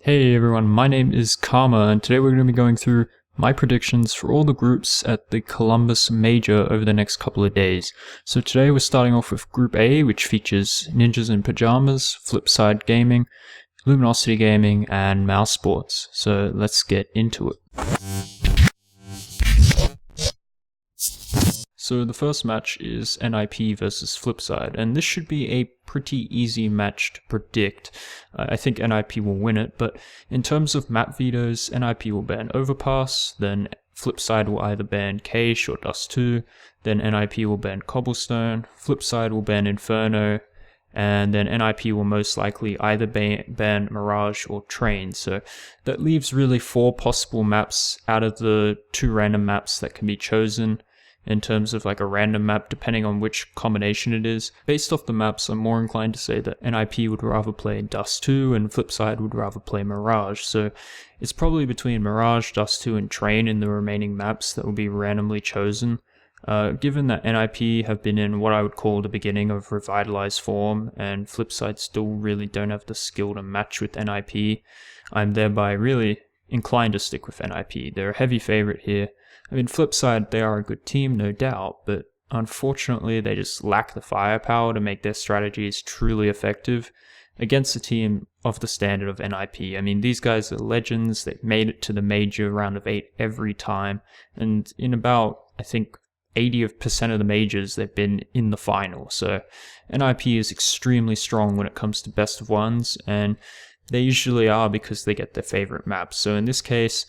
Hey everyone, my name is Karma, and today we're going to be going through my predictions for all the groups at the Columbus Major over the next couple of days. So today we're starting off with Group A, which features Ninjas in Pajamas, Flipside Gaming, Luminosity Gaming, and Mousesports. So let's get into it. So the first match is NIP versus Flipside, and this should be a pretty easy match to predict. I think NIP will win it, but in terms of map vetoes, NIP will ban Overpass, then Flipside will either ban Cache or Dust 2, then NIP will ban Cobblestone, Flipside will ban Inferno, and then NIP will most likely either ban Mirage or Train. So that leaves really 4 possible maps out of the 2 random maps that can be chosen in terms of like a random map depending on which combination it is. Based off the maps, I'm more inclined to say that NIP would rather play Dust 2 and Flipside would rather play Mirage. So it's probably between Mirage, Dust 2 and Train in the remaining maps that will be randomly chosen. Given that NIP have been in what I would call the beginning of revitalized form and Flipside still really don't have the skill to match with NIP, I'm thereby really inclined to stick with NIP. They're a heavy favorite here. I mean, Flipside, they are a good team, no doubt, but unfortunately they just lack the firepower to make their strategies truly effective against a team of the standard of NIP. I mean, these guys are legends. They've made it to the major round of 8 every time, and in about, I think, 80% of the majors, they've been in the final. So NIP is extremely strong when it comes to best of ones, and they usually are because they get their favorite maps. So in this case,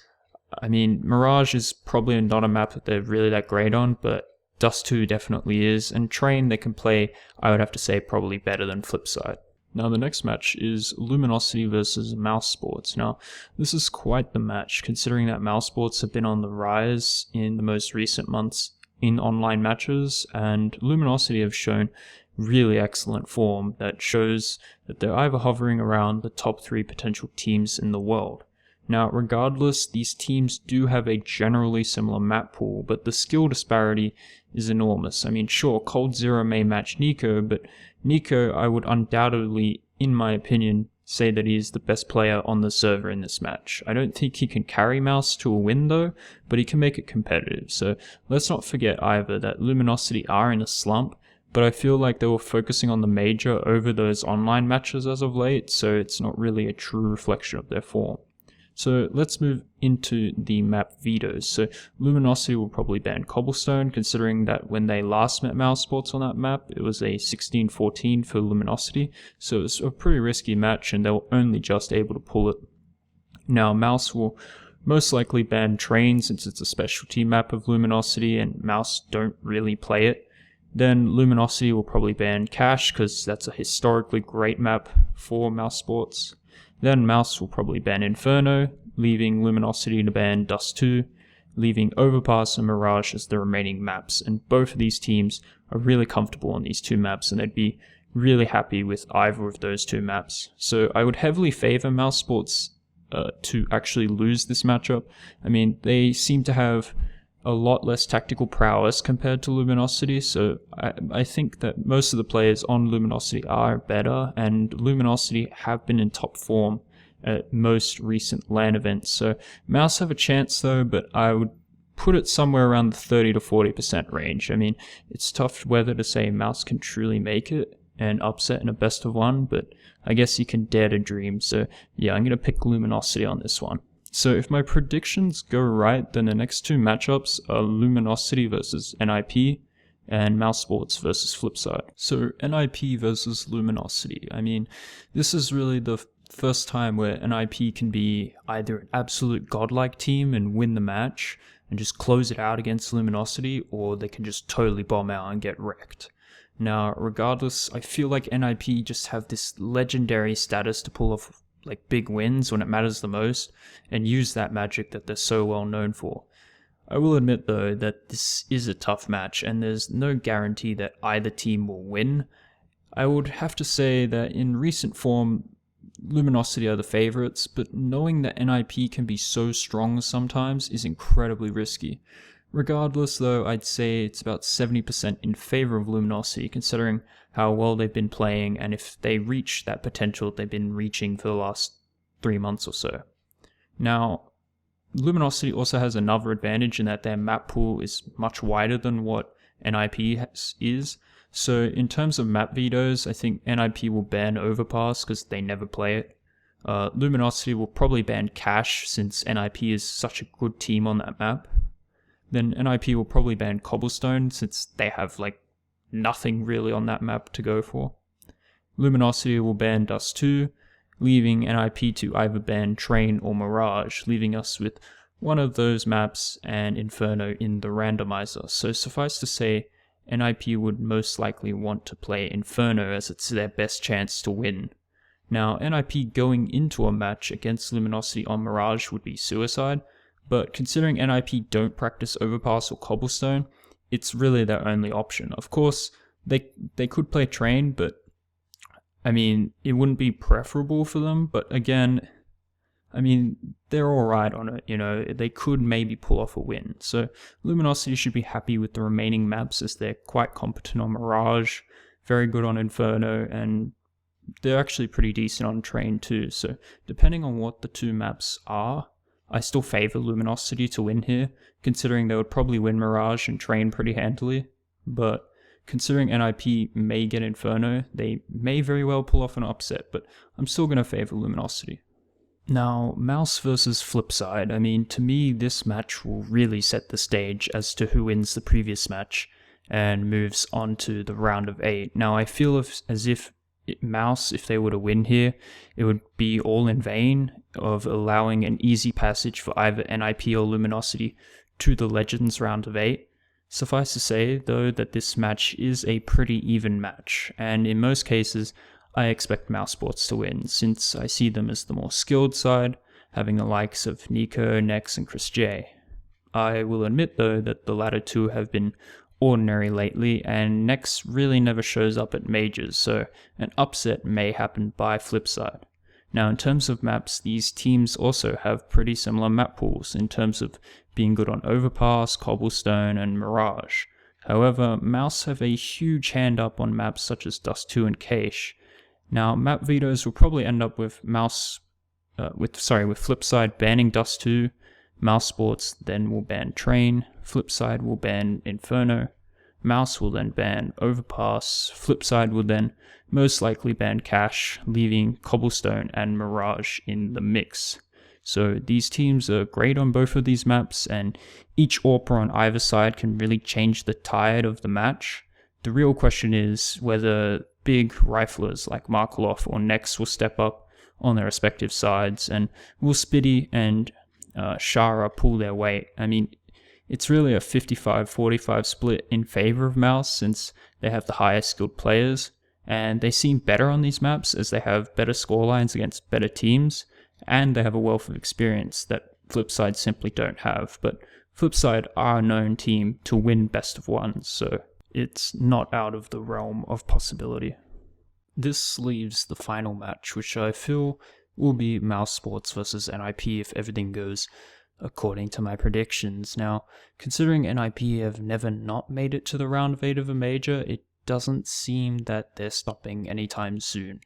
I mean, Mirage is probably not a map that they're really that great on, but Dust 2 definitely is, and Train they can play, I would have to say, probably better than Flipside. Now the next match is Luminosity versus Mousesports. Now this is quite the match, considering that Mousesports have been on the rise in the most recent months in online matches, and Luminosity have shown really excellent form that shows that they're either hovering around the top 3 potential teams in the world. Now, regardless, these teams do have a generally similar map pool, but the skill disparity is enormous. I mean, sure, Cold Zero may match Nico, but Nico, I would undoubtedly, in my opinion, say that he is the best player on the server in this match. I don't think he can carry Mouse to a win though, but he can make it competitive. So let's not forget either that Luminosity are in a slump, but I feel like they were focusing on the major over those online matches as of late, so it's not really a true reflection of their form. So let's move into the map vetoes. So Luminosity will probably ban Cobblestone, considering that when they last met Mousesports on that map, it was a 16-14 for Luminosity. So it's a pretty risky match and they were only just able to pull it. Now Mouse will most likely ban Train since it's a specialty map of Luminosity and Mouse don't really play it. Then Luminosity will probably ban Cache because that's a historically great map for Mousesports. Then Mouse will probably ban Inferno, leaving Luminosity to ban Dust 2, leaving Overpass and Mirage as the remaining maps, and both of these teams are really comfortable on these 2 maps and they'd be really happy with either of those 2 maps. So I would heavily favor Mousesports to actually lose this matchup. I mean, they seem to have a lot less tactical prowess compared to Luminosity, so I think that most of the players on Luminosity are better, and Luminosity have been in top form at most recent LAN events. So Mouse have a chance though, but I would put it somewhere around the 30 to 40% range. I mean, it's tough whether to say Mouse can truly make it and upset in a best of 1, but I guess you can dare to dream. So yeah, I'm going to pick Luminosity on this one. So if my predictions go right, then the next 2 matchups are Luminosity versus NIP and Mousesports versus Flipside. So NIP versus Luminosity. I mean, this is really the first time where NIP can be either an absolute godlike team and win the match and just close it out against Luminosity, or they can just totally bomb out and get wrecked. Now, regardless, I feel like NIP just have this legendary status to pull off like big wins when it matters the most and use that magic that they're so well known for. I will admit though that this is a tough match and there's no guarantee that either team will win. I would have to say that in recent form, Luminosity are the favorites, but knowing that NIP can be so strong sometimes is incredibly risky. Regardless though, I'd say it's about 70% in favor of Luminosity, considering how well they've been playing and if they reach that potential they've been reaching for the last 3 months or so. Now, Luminosity also has another advantage in that their map pool is much wider than what NIP is. So in terms of map vetoes, I think NIP will ban Overpass because they never play it. Luminosity will probably ban Cache since NIP is such a good team on that map. Then NIP will probably ban Cobblestone since they have like nothing really on that map to go for. Luminosity will ban Dust 2, leaving NIP to either ban Train or Mirage, leaving us with one of those maps and Inferno in the randomizer. So suffice to say, NIP would most likely want to play Inferno as it's their best chance to win. Now, NIP going into a match against Luminosity on Mirage would be suicide, but considering NIP don't practice Overpass or Cobblestone, it's really their only option. Of course, they could play Train, but I mean, it wouldn't be preferable for them, but again, I mean, they're alright on it, you know, they could maybe pull off a win. So Luminosity should be happy with the remaining maps as they're quite competent on Mirage, very good on Inferno, and they're actually pretty decent on Train too. So depending on what the two maps are, I still favour Luminosity to win here, considering they would probably win Mirage and Train pretty handily, but considering NIP may get Inferno, they may very well pull off an upset, but I'm still going to favour Luminosity. Now, Mouse versus Flipside, I mean, to me this match will really set the stage as to who wins the previous match and moves on to the round of 8. Now, I feel as if Mouse, if they were to win here, it would be all in vain of allowing an easy passage for either NIP or Luminosity to the Legends round of 8. Suffice to say, though, that this match is a pretty even match, and in most cases, I expect Mousesports to win, since I see them as the more skilled side, having the likes of Nico, Nex, and Chris J. I will admit, though, that the latter two have been ordinary lately, and Nex really never shows up at majors, so an upset may happen by Flipside. Now, in terms of maps, these teams also have pretty similar map pools in terms of being good on Overpass, Cobblestone, and Mirage. However, Mouse have a huge hand up on maps such as Dust 2 and Cache. Now, map vetoes will probably end up with Flipside banning Dust 2, Mousesports then will ban Train, Flipside will ban Inferno, Mouse will then ban Overpass, Flipside will then most likely ban Cache, leaving Cobblestone and Mirage in the mix. So these teams are great on both of these maps, and each AWPer on either side can really change the tide of the match. The real question is whether big riflers like Markaloff or Nex will step up on their respective sides, and will Spitty and Shara pull their weight. I mean, it's really a 55-45 split in favor of Mouse since they have the highest skilled players, and they seem better on these maps as they have better scorelines against better teams, and they have a wealth of experience that Flipside simply don't have. But Flipside are a known team to win best of ones, so it's not out of the realm of possibility. This leaves the final match, which I feel will be Mousesports versus NIP if everything goes according to my predictions. Now, considering NIP have never not made it to the round of 8 of a major, it doesn't seem that they're stopping anytime soon.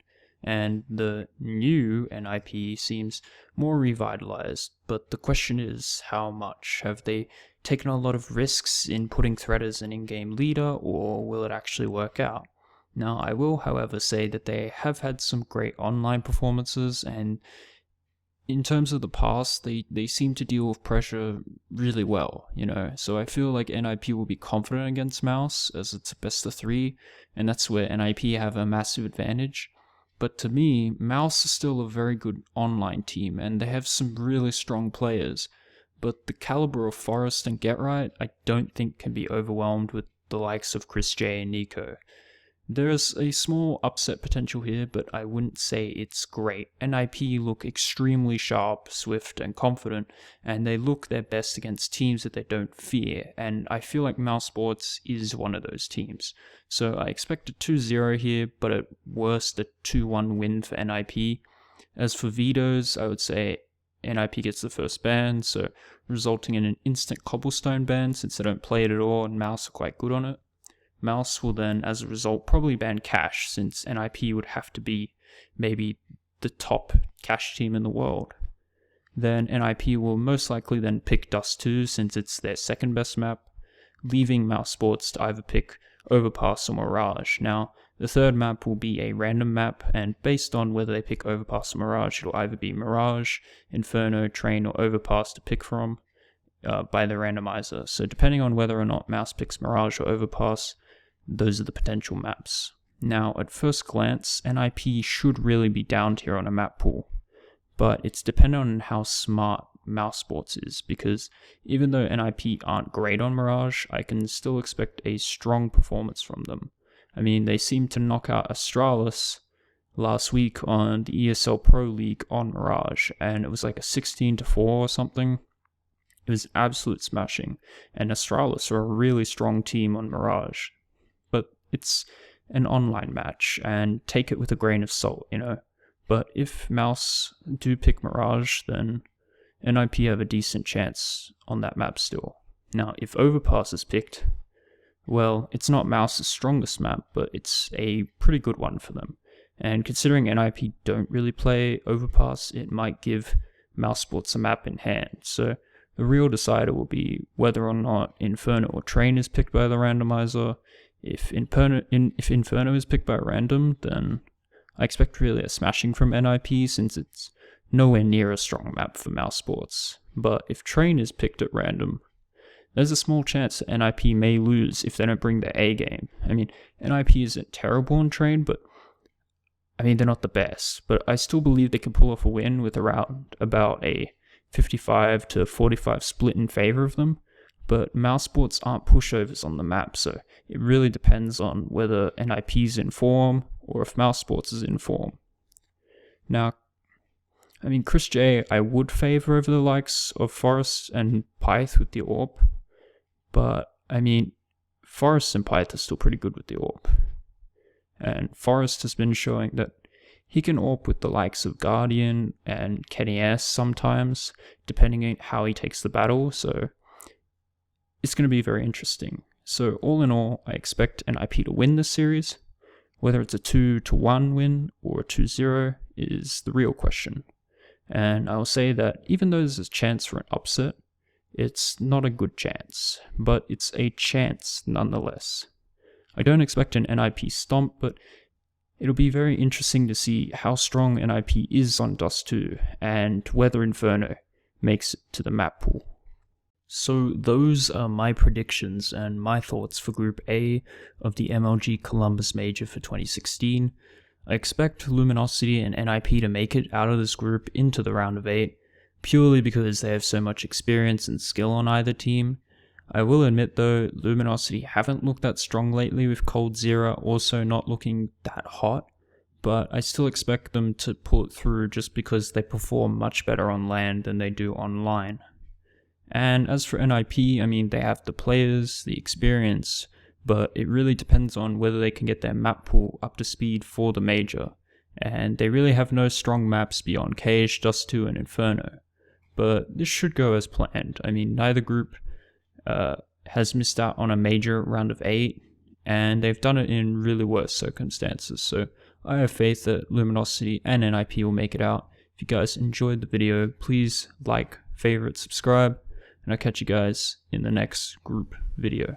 And the new NIP seems more revitalized, but the question is how much? Have they taken a lot of risks in putting Thread as an in-game leader, or will it actually work out? Now, I will, however, say that they have had some great online performances, and in terms of the past, they seem to deal with pressure really well, you know, so I feel like NIP will be confident against Mouse, as it's a best of 3, and that's where NIP have a massive advantage. But to me, Mouse is still a very good online team, and they have some really strong players, but the caliber of Forrest and GetRight I don't think can be overwhelmed with the likes of Chris J and Nico. There's a small upset potential here, but I wouldn't say it's great. NIP look extremely sharp, swift, and confident, and they look their best against teams that they don't fear, and I feel like Mousesports is one of those teams. So I expect a 2-0 here, but at worst a 2-1 win for NIP. As for vetoes, I would say NIP gets the first ban, so resulting in an instant Cobblestone ban since they don't play it at all and Mouse are quite good on it. Mouse will then, as a result, probably ban Cache, since NIP would have to be maybe the top cash team in the world, then NIP will most likely then pick Dust 2 since it's their second best map, leaving Mousesports to either pick Overpass or Mirage. Now, the third map will be a random map, and based on whether they pick Overpass or Mirage, it'll either be Mirage, Inferno, Train, or Overpass to pick from by the randomizer. So depending on whether or not Mouse picks Mirage or Overpass, those are the potential maps. Now, at first glance, NIP should really be down tier on a map pool, but it's dependent on how smart Mousesports is, because even though NIP aren't great on Mirage, I can still expect a strong performance from them. I mean, they seemed to knock out Astralis last week on the ESL Pro League on Mirage, and it was like a 16-4 or something. It was absolute smashing, and Astralis are a really strong team on Mirage. But it's an online match, and take it with a grain of salt, you know. But if Mouse do pick Mirage, then NIP have a decent chance on that map still. Now, if Overpass is picked, well, it's not Mouse's strongest map, but it's a pretty good one for them. And considering NIP don't really play Overpass, it might give Mousesports a map in hand. So the real decider will be whether or not Inferno or Train is picked by the randomizer. If Inferno is picked by random, then I expect really a smashing from NIP since it's nowhere near a strong map for Mousesports. But if Train is picked at random, there's a small chance that NIP may lose if they don't bring their A game. I mean, NIP isn't terrible on Train, but I mean, they're not the best. But I still believe they can pull off a win with around about a 55-45 split in favor of them. But Mousesports aren't pushovers on the map, so it really depends on whether NIP's in form or if Mousesports is in form. Now, I mean, Chris J I would favor over the likes of Forest and Pyth with the Orb, but I mean, Forest and Pyth are still pretty good with the Orb. And Forest has been showing that he can AWP with the likes of Guardian and Kenny S sometimes, depending on how he takes the battle, so it's going to be very interesting. So all in all, I expect NIP to win this series. Whether it's a 2-1 win or a 2-0 is the real question. And I'll say that even though there's a chance for an upset, it's not a good chance, but it's a chance nonetheless. I don't expect an NIP stomp, but it'll be very interesting to see how strong NIP is on Dust 2 and whether Inferno makes it to the map pool. So those are my predictions and my thoughts for Group A of the MLG Columbus Major for 2016. I expect Luminosity and NIP to make it out of this group into the round of 8, purely because they have so much experience and skill on either team. I will admit though, Luminosity haven't looked that strong lately with coldzera also not looking that hot, but I still expect them to pull it through just because they perform much better on land than they do online. And as for NIP, I mean, they have the players, the experience, but it really depends on whether they can get their map pool up to speed for the major. And they really have no strong maps beyond Cage, Dust 2, and Inferno. But this should go as planned. I mean, neither group has missed out on a major round of 8, and they've done it in really worse circumstances. So I have faith that Luminosity and NIP will make it out. If you guys enjoyed the video, please like, favorite, subscribe, and I'll catch you guys in the next group video.